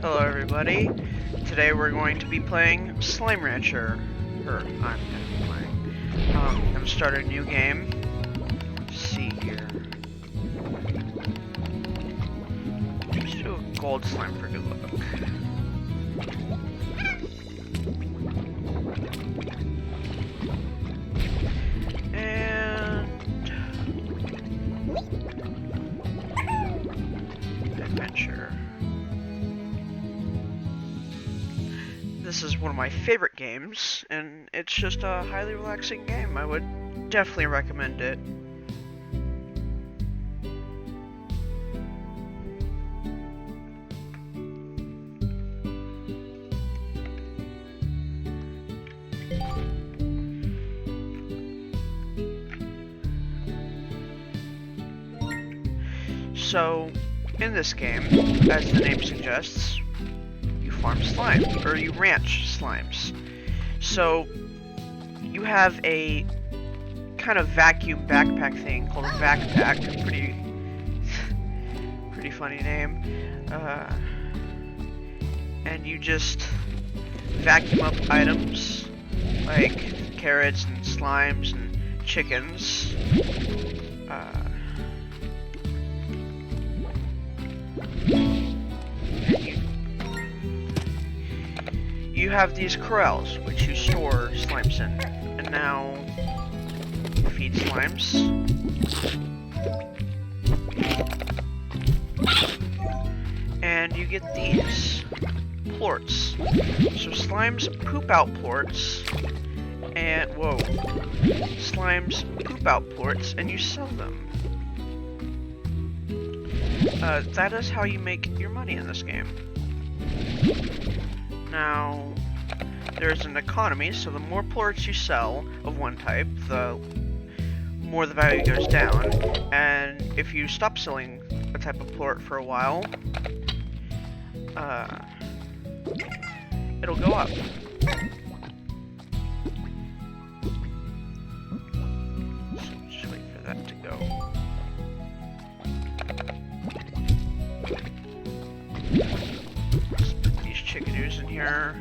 Hello everybody. Today we're going to be playing Slime Rancher. I'm going to be playing. I'm going to start a new game. Let's see here. Let's do a gold slime for good luck. And adventure. This is one of my favorite games, and it's just a highly relaxing game. I would definitely recommend it. So, in this game, as the name suggests, you farm slime, or you ranch slimes. So, you have a kind of vacuum backpack thing called a backpack. Pretty funny name. And you just vacuum up items like carrots and slimes and chickens. You have these corrals, which you store slimes in, and now you feed slimes. And you get these plorts. So slimes poop out plorts, and whoa, slimes poop out plorts, and you sell them. That is how you make your money in this game. Now, there's an economy, so the more plorts you sell of one type, the more the value goes down. And if you stop selling a type of plort for a while, it'll go up. So just wait for that to go. Chickadoos in here.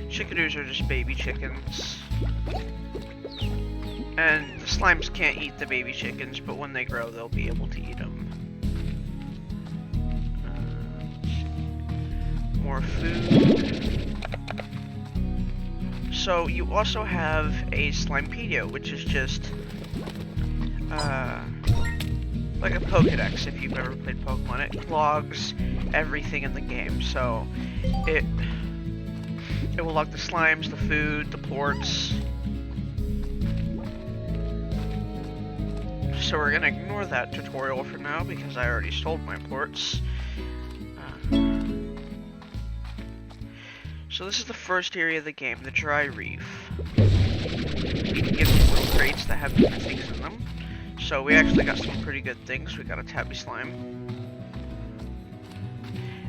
Chickadoos are just baby chickens. And the slimes can't eat the baby chickens, but when they grow, they'll be able to eat them. More food. So you also have a Slimepedia, which is just like a Pokedex if you've ever played Pokemon. It logs everything in the game, so it will log the slimes, the food, the plorts. So we're gonna ignore that tutorial for now because I already sold my plorts. So this is the first area of the game, the dry reef. You can get these little crates that have different things in them. So we actually got some pretty good things. We got a tabby slime.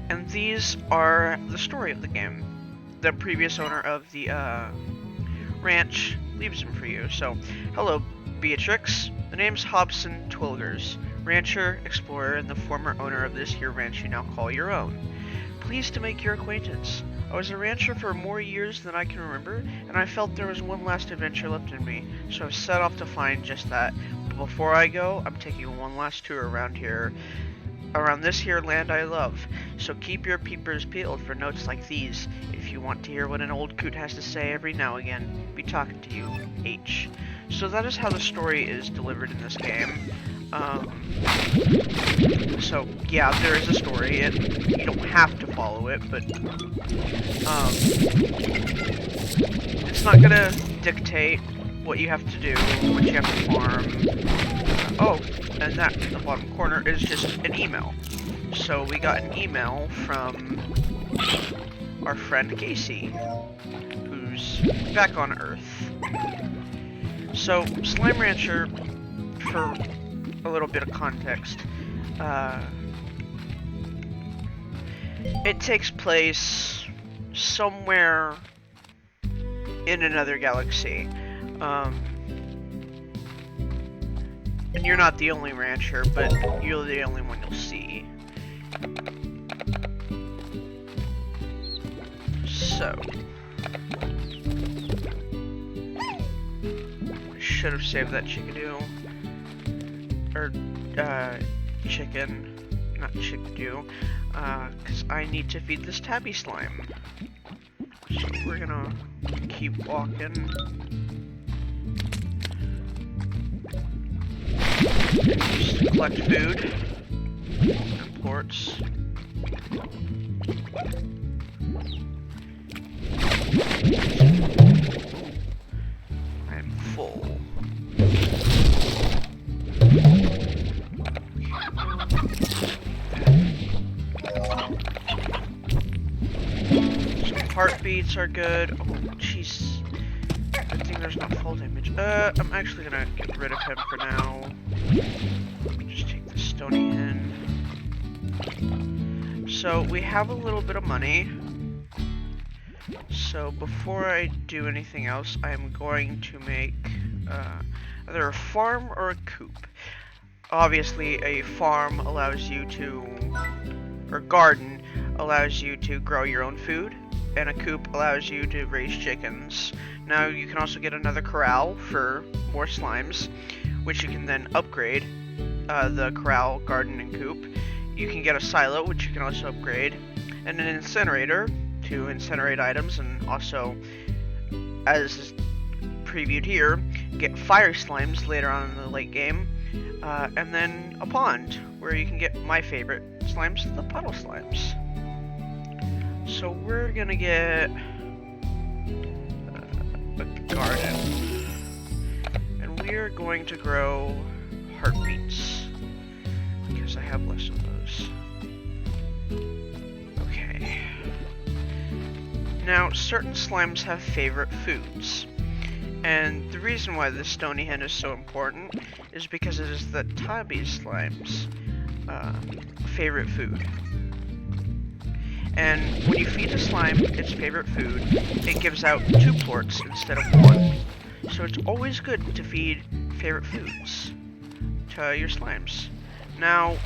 And these are the story of the game. The previous owner of the ranch leaves them for you. So, hello, Beatrix. The name's Hobson Twilgers, rancher, explorer, and the former owner of this here ranch you now call your own. Pleased to make your acquaintance. I was a rancher for more years than I can remember, and I felt there was one last adventure left in me, so I've set off to find just that. But before I go, I'm taking one last tour around this here land I love. So keep your peepers peeled for notes like these, if you want to hear what an old coot has to say every now and again. Be talking to you, H. So that is how the story is delivered in this game. So yeah, there is a story. You don't have to follow it, but it's not gonna dictate what you have to do, what you have to farm. Oh, and that in the bottom corner is just an email. So we got an email from our friend Casey, who's back on Earth. So, Slime Rancher, for a little bit of context, it takes place somewhere in another galaxy. And you're not the only rancher, but you're the only one you'll see. So, I should have saved that chickadee, or chicken, not chickadee, because I need to feed this tabby slime. So we're gonna keep walking. Just collect food, imports. I'm full. Some heartbeats are good. Oh, jeez. Good thing there's not fall damage. I'm actually gonna get rid of him for now. Just take the stony hen. So we have a little bit of money. So before I do anything else, I'm going to make either a farm or a coop. Obviously, a farm allows you to, or garden allows you to grow your own food, and a coop allows you to raise chickens. Now you can also get another corral for more slimes, which you can then upgrade the corral, garden, and coop. You can get a silo, which you can also upgrade, and an incinerator to incinerate items, and also, as is previewed here, get fire slimes later on in the late game, and then a pond, where you can get my favorite slimes, the puddle slimes. So we're gonna get a garden, and we are going to grow heartbeats, because I have less of those. Okay. Now, certain slimes have favorite foods, and the reason why the stony hen is so important is because it is the tabby slime's favorite food. And when you feed the slime its favorite food, it gives out 2 plorts instead of 1. So it's always good to feed favorite foods to your slimes. Now,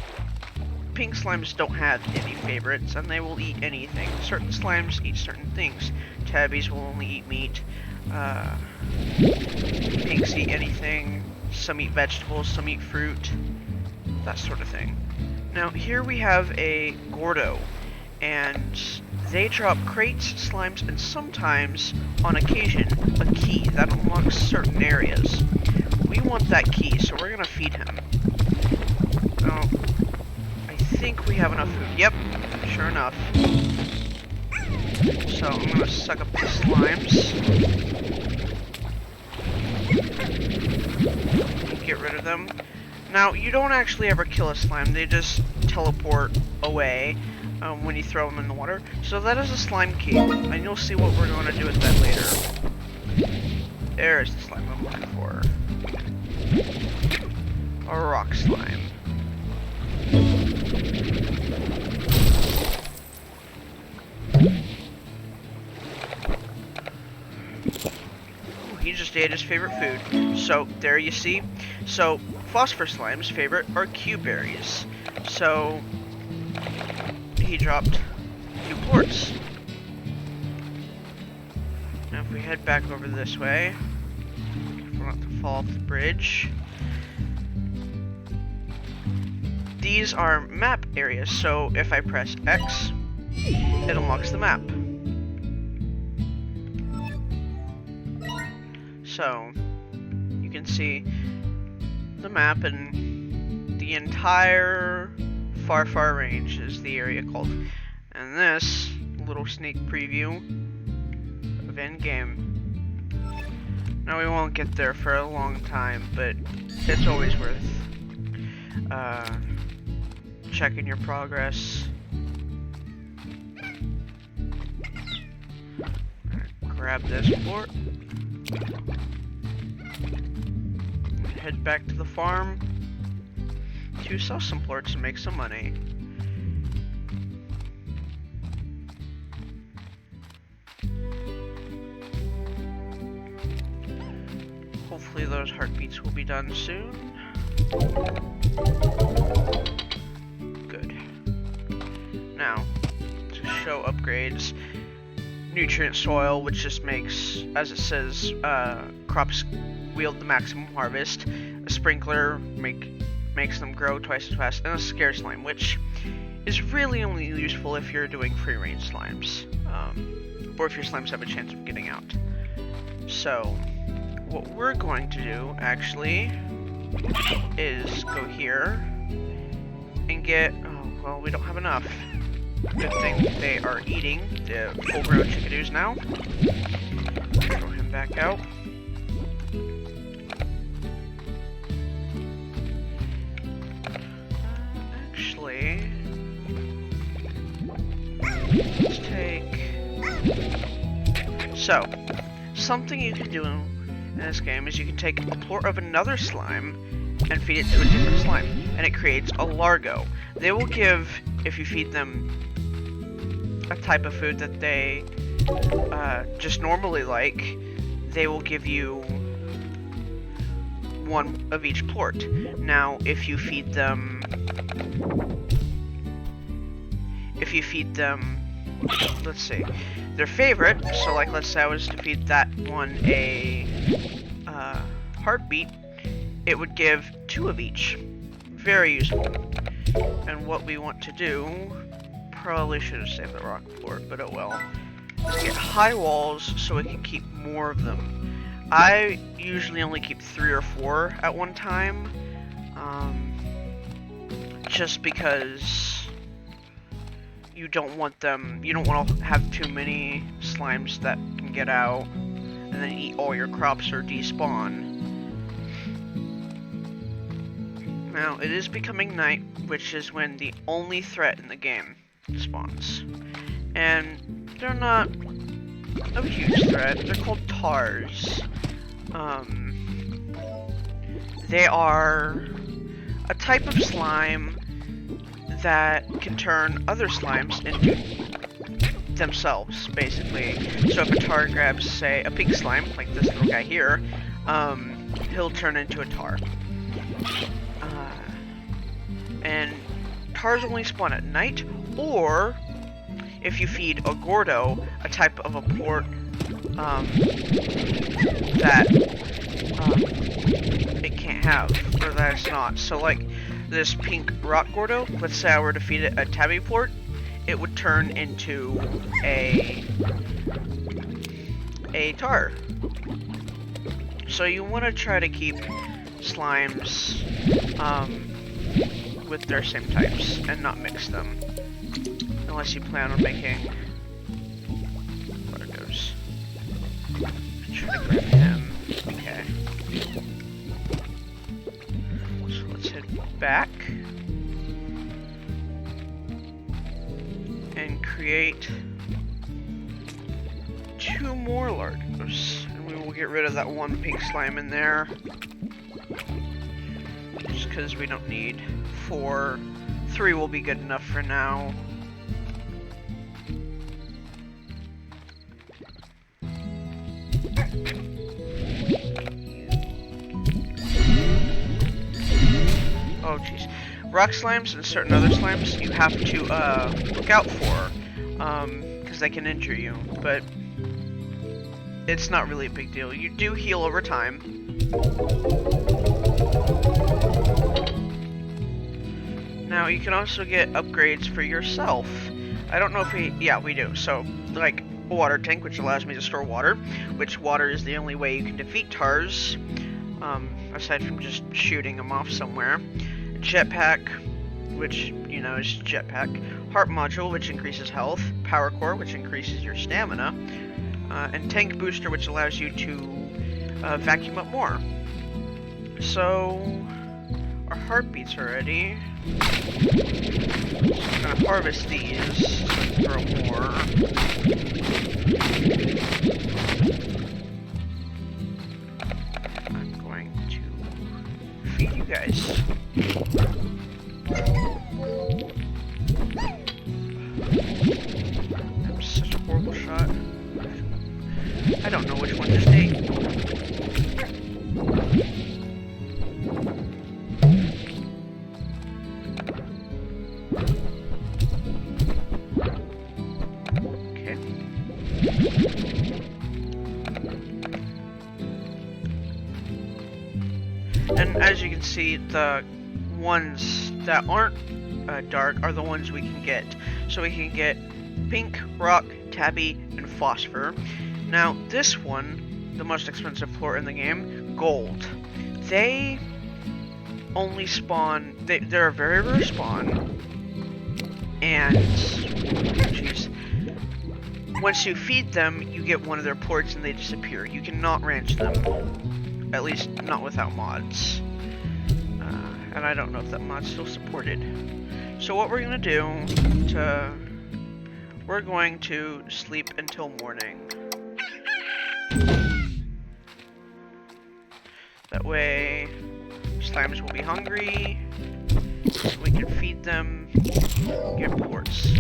pink slimes don't have any favorites, and they will eat anything. Certain slimes eat certain things. Tabbies will only eat meat. Pinks eat anything. Some eat vegetables, some eat fruit. That sort of thing. Now, here we have a Gordo, and they drop crates, slimes, and sometimes, on occasion, a key that unlocks certain areas. We want that key, so we're gonna feed him. Now, I think we have enough food. Yep, sure enough. So I'm gonna suck up the slimes. Get rid of them. Now, you don't actually ever kill a slime, they just teleport away when you throw them in the water. So that is a slime key, and you'll see what we're going to do with that later. There's the slime I'm looking for. A rock slime. Ooh, he just ate his favorite food. So, there you see. So, phosphor slime's favorite are cube berries. So, he dropped 2 plorts. Now, if we head back over this way, we're not to fall off the bridge. These are map areas, so if I press X, it unlocks the map. So, you can see the map, and the entire far range is the area called. And this little sneak preview of endgame. Now, we won't get there for a long time, but it's always worth checking your progress. Grab this plort. Head back to the farm to sell some plorts and make some money. Hopefully those heartbeats will be done soon. Good. Now, to show upgrades, nutrient soil, which just makes, as it says, crops wield the maximum harvest. A sprinkler makes them grow twice as fast, and a scare slime, which is really only useful if you're doing free-range slimes, or if your slimes have a chance of getting out. So, what we're going to do, actually, is go here and get, oh, well, we don't have enough. Good thing they are eating the full-grown chickadoos now. Throw him back out. Actually, let's take... So, something you can do in this game is you can take a plort of another slime and feed it to a different slime, and it creates a largo. They will give, if you feed them a type of food that they just normally like, they will give you one of each plort. Now, if you feed them, let's see, their favorite, so like let's say I was to feed that one a heartbeat, it would give 2 of each. Very useful. And what we want to do, probably should have saved the rock plort, but oh well, is get high walls so we can keep more of them. I usually only keep 3 or 4 at one time, just because you don't want to have too many slimes that can get out and then eat all your crops or despawn. Now, it is becoming night, which is when the only threat in the game spawns. And they're not a huge threat. They're called tars. They are a type of slime that can turn other slimes into themselves, basically. So if a tar grabs, say, a pink slime, like this little guy here, he'll turn into a tar. And tars only spawn at night, or if you feed a Gordo, a type of a plort that it can't have, or that it's not. So like this pink rock Gordo, let's say I were to feed it a tabby plort, it would turn into a tar. So you want to try to keep slimes with their same types and not mix them, unless you plan on making largos. Try to grab him. Okay. So let's head back and create 2 more largos, and we will get rid of that one pink slime in there, just because we don't need 4. 3 will be good enough for now. Oh jeez. Rock slimes and certain other slimes you have to look out for, because they can injure you, but it's not really a big deal. You do heal over time. Now, you can also get upgrades for yourself. I don't know if we do. So, like a water tank, which allows me to store water, which water is the only way you can defeat tars, aside from just shooting them off somewhere. Jetpack, which, you know, is jetpack. Heart module, which increases health. Power core, which increases your stamina. And tank booster, which allows you to vacuum up more. So, our heartbeats are ready. So I'm gonna harvest these to grow more. I'm going to feed you guys. That was such a horrible shot. I don't know which one to take. Okay. And as you can see, the ones that aren't dark are the ones we can get. So we can get pink, rock, tabby, and phosphor. Now this one, the most expensive plort in the game, gold. They only spawn, they're a very rare spawn. And, jeez, once you feed them, you get one of their ports and they disappear. You cannot ranch them, at least not without mods. And I don't know if that mod's still supported. So what we're gonna do we're going to sleep until morning. That way, slimes will be hungry, so we can feed them, get ports.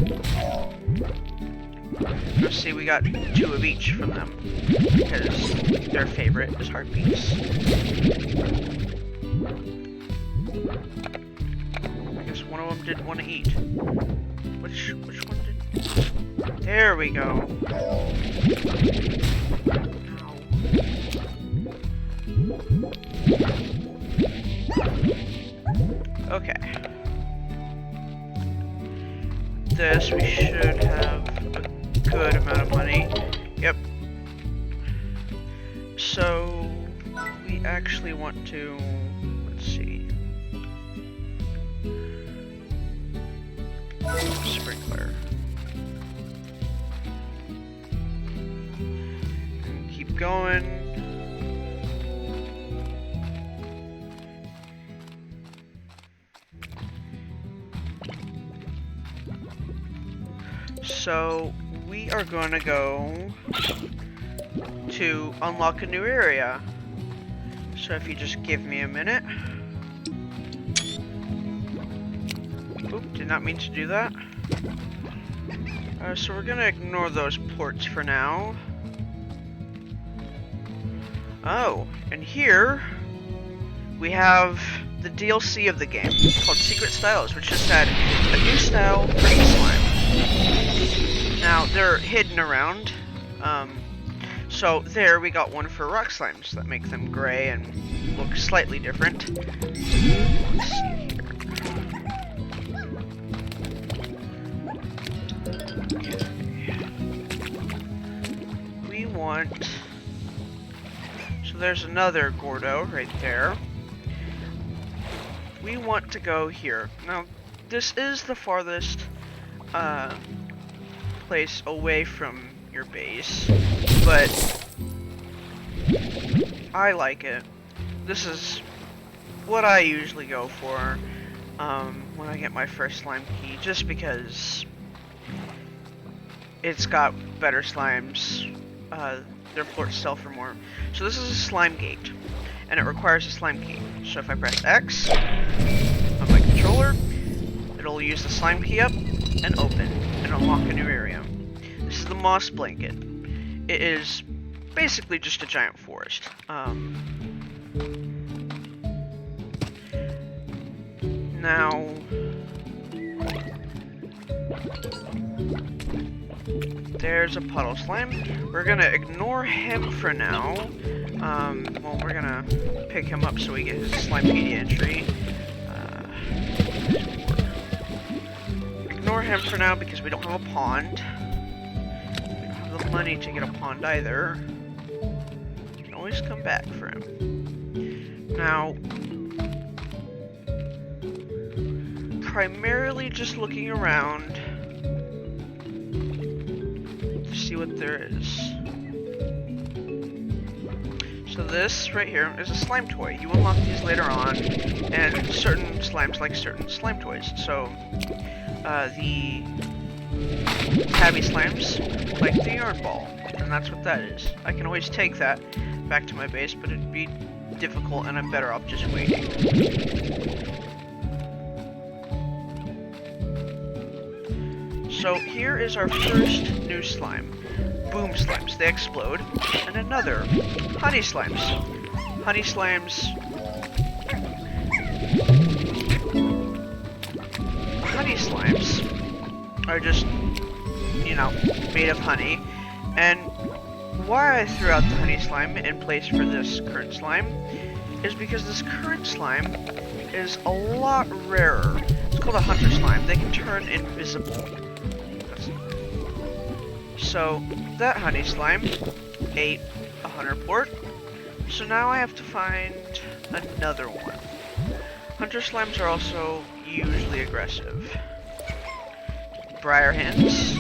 Let's see, we got 2 of each from them, because their favorite is heartbeats. I guess one of them didn't want to eat. Which one did? There we go. Okay. This, we should have a good amount of money. Yep. So, we actually want to, let's see. Sprinkler. And keep going. So, we are going to go to unlock a new area. So if you just give me a minute. Oop, did not mean to do that. So we're going to ignore those ports for now. Oh, and here we have the DLC of the game called Secret Styles, which just had a new style for each slime. Now, they're hidden around, so there we got one for rock slimes that make them gray and look slightly different. Let's see here. We want, so there's another Gordo right there. We want to go here. Now, this is the farthest, place away from your base, but I like it. This is what I usually go for when I get my first slime key, just because it's got better slimes. Their plorts sell for more. So this is a slime gate, and it requires a slime key. So if I press X on my controller, it'll use the slime key up and open and unlock a new area. This is the moss blanket. It is basically just a giant forest. Now, there's a puddle slime. We're gonna ignore him for now. Well, we're gonna pick him up so we get his Slimepedia entry. Ignore him for now because we don't have a pond. We don't have the money to get a pond either. We can always come back for him. Now, primarily just looking around to see what there is. So this right here is a slime toy. You unlock these later on, and certain slimes like certain slime toys. So the tabby slimes like the yarn ball, and that's what that is. I can always take that back to my base, but it'd be difficult, and I'm better off just waiting. So here is our first new slime. Boom slimes, they explode. And another, honey slimes. Honey slimes. Honey slimes are just, you know, made of honey. And why I threw out the honey slime in place for this current slime is because this current slime is a lot rarer. It's called a hunter slime. They can turn invisible. So that honey slime ate a hunter port. So now I have to find another one. Hunter slimes are also usually aggressive. Briar hens,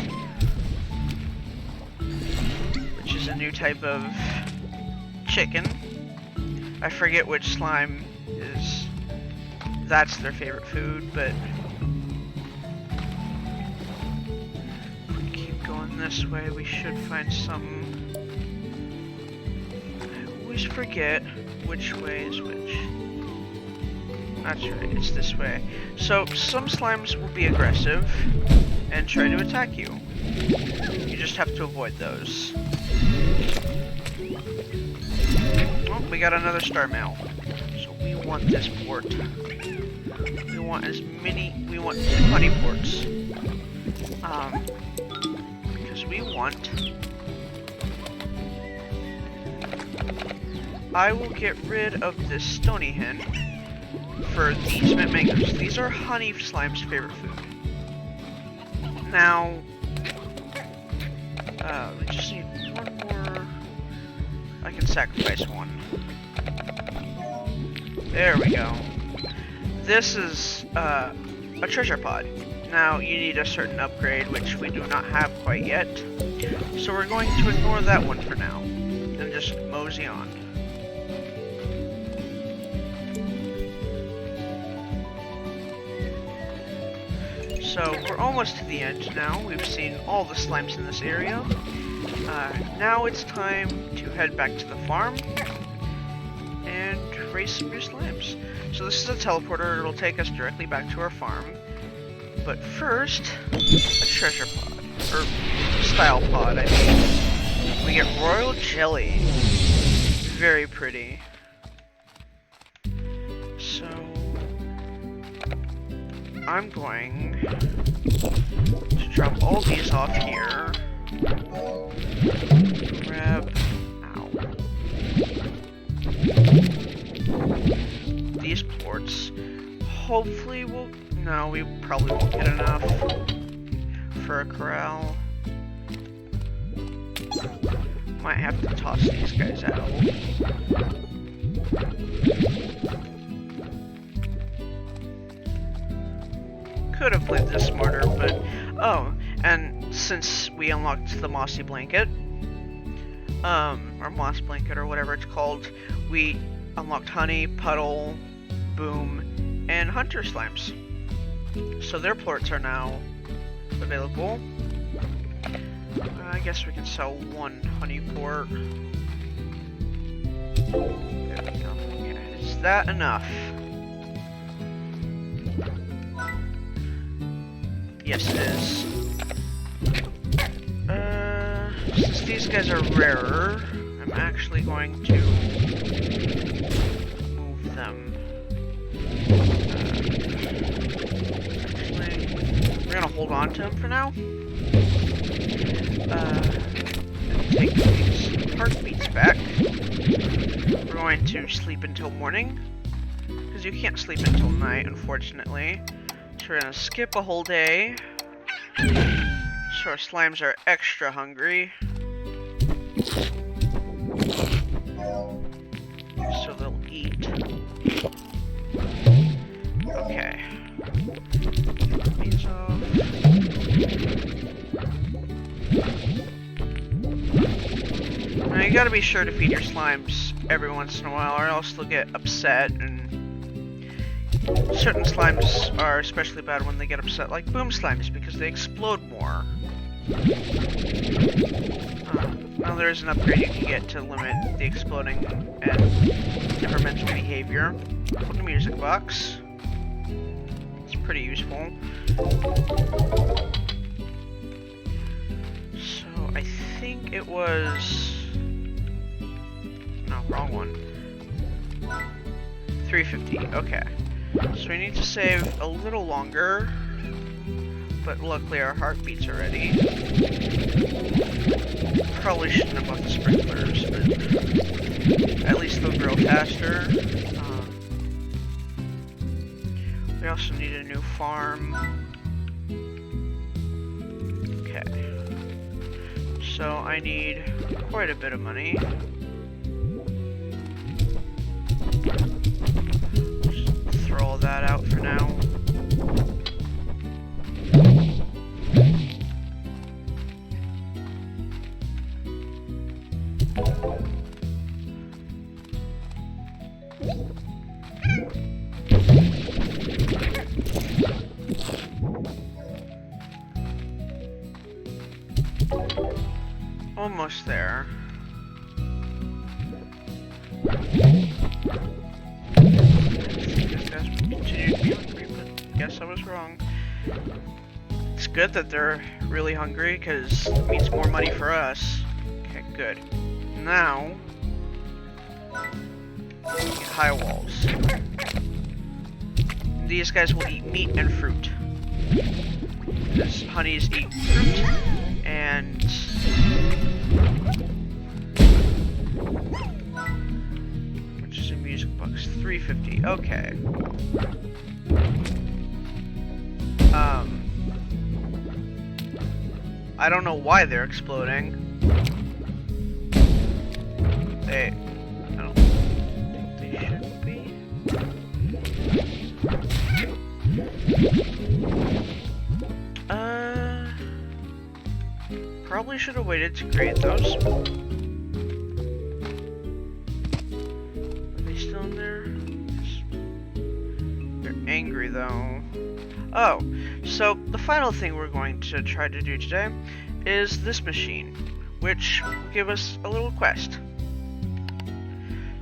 which is a new type of chicken. I forget which slime is, that's their favorite food, but if we keep going this way, we should find some. I always forget which way is which. That's right, it's this way. So, some slimes will be aggressive and try to attack you. You just have to avoid those. Oh, we got another star mail. So we want this port. We want we want 2 honey ports. Because we want... I will get rid of this stony hen for these mint mangoes. These are honey slime's favorite food. Now, we just need one more. I can sacrifice one. There we go. This is a treasure pod. Now, you need a certain upgrade, which we do not have quite yet. So we're going to ignore that one for now, and just mosey on. So we're almost to the end now. We've seen all the slimes in this area. Now it's time to head back to the farm and raise some new slimes. So this is a teleporter. It'll take us directly back to our farm. But first, a treasure pod. Or style pod, I mean. We get royal jelly. Very pretty. So I'm going to drop all these off here. Grab, these ports. Hopefully we'll, no, we probably won't get enough for a corral. Might have to toss these guys out. Could have played this smarter, but oh, and since we unlocked the mossy blanket, or moss blanket, or whatever it's called, we unlocked honey, puddle, boom, and hunter slimes. So their ports are now available. I guess we can sell one honey port. There we go. Yeah, is that enough? Yes, it is. Since these guys are rarer, I'm actually going to move them. Actually, we're gonna hold on to them for now. Take these heartbeats back. We're going to sleep until morning, because you can't sleep until night, unfortunately. So we're gonna skip a whole day. So our slimes are extra hungry. So they'll eat. Okay. These off. Now you gotta be sure to feed your slimes every once in a while, or else they'll get upset, and certain slimes are especially bad when they get upset, like boom slimes, because they explode more. Now there is an upgrade you can get to limit the exploding and temperamental behavior. Put a music box. It's pretty useful. So I think it was... no, wrong one. 350, okay. So we need to save a little longer, but luckily our heartbeats are ready. probably shouldn't have bought the sprinklers, but at least they'll grow faster. We also need a new farm. Okay. So I need quite a bit of money. Just throw all that out for now. Almost there. Guess I was wrong. It's good that they're really hungry because it means more money for us. Okay, good. Now, get high walls. These guys will eat meat and fruit. Because honeys eat fruit and which is a music box. 350. Okay. I don't know why they're exploding. I don't think they should be. Probably should have waited to create those. Are they still in there? They're angry though. Oh, so the final thing we're going to try to do today is this machine, which will give us a little quest.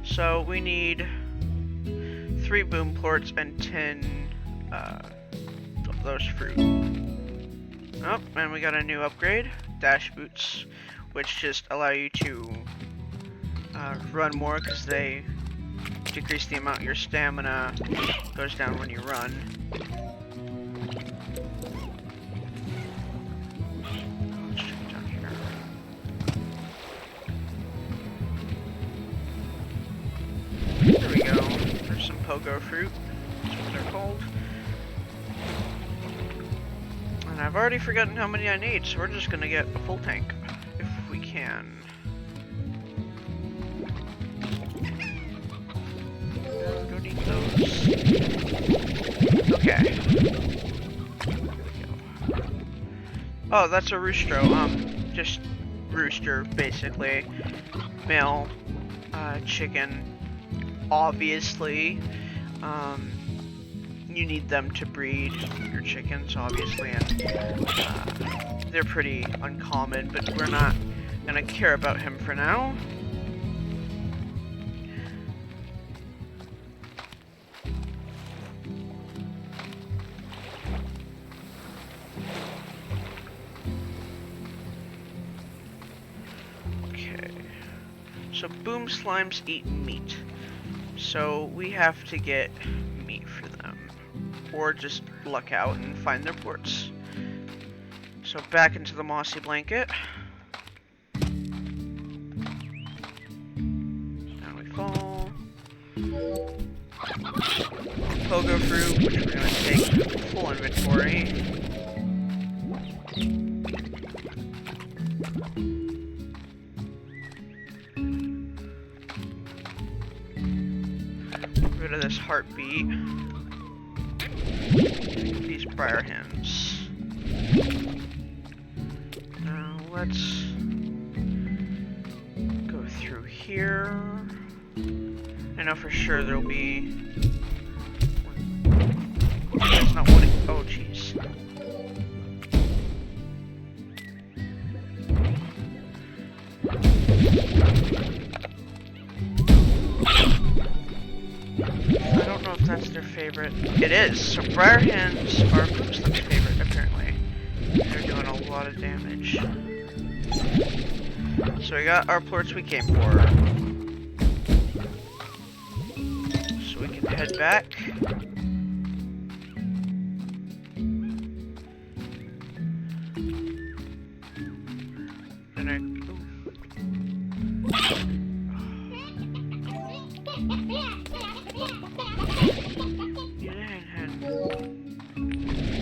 So we need 3 boom plorts and 10 of those fruit. Oh, and we got a new upgrade, dash boots, which just allow you to run more because they decrease the amount your stamina goes down when you run. Let's check down here. There we go. There's some pogo fruit. That's what they're called. And I've already forgotten how many I need, so we're just gonna get a full tank if we can. No, don't need those. Okay. Oh, that's a roostro. Just rooster, basically. Male, chicken. Obviously, you need them to breed your chickens, obviously, and they're pretty uncommon, but we're not gonna care about him for now. Okay, so boom slimes eat meat. So we have to get meat for them, or just luck out and find their ports. So back into the mossy blanket. Down we fall. Pogo fruit, which we're gonna take full inventory. Rid of this heartbeat. These briar hens. Now let's go through here. I know for sure there'll be. That's not what it. Oh, jeez. I don't know if that's their favorite. It is. So briar hens are Boomslick's favorite, apparently. They're doing a lot of damage. So we got our plorts we came for. So we can head back. And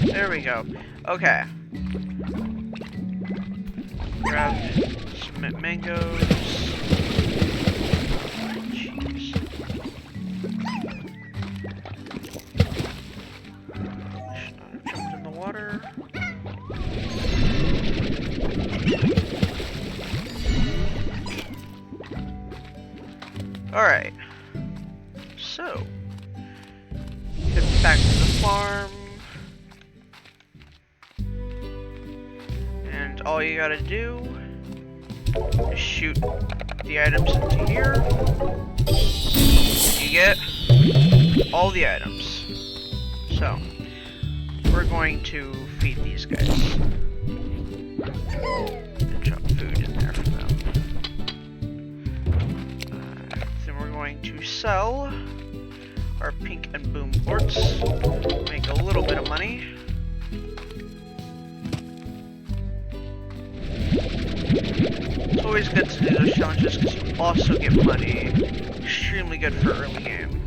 There we go. Okay. Grab some mangoes. Jeez. Should not have jumped in the water. Alright. So, get back to the farm. And all you gotta do is shoot the items into here. You get all the items. So, we're going to feed these guys. And drop food in there for them. Then we're going to sell our pink and boom quartz. Make a little bit of money. It's always good to do those challenges because you also get money. Extremely good for early game.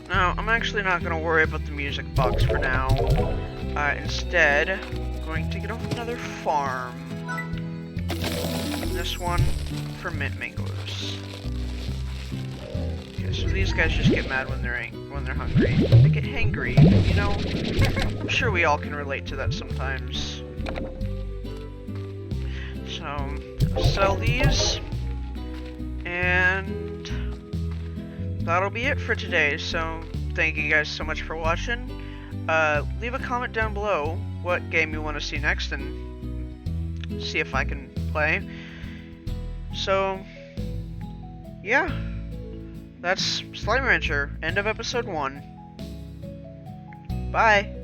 Now, I'm actually not going to worry about the music box for now. Instead, I'm going to get off another farm. This one for mint mangoes. Okay, so these guys just get mad when they're hungry. They get hangry, you know? I'm sure we all can relate to that sometimes. So, sell these. And that'll be it for today. So, thank you guys so much for watching. Leave a comment down below what game you want to see next and see if I can play. So, yeah. That's Slime Rancher, end of episode 1. Bye!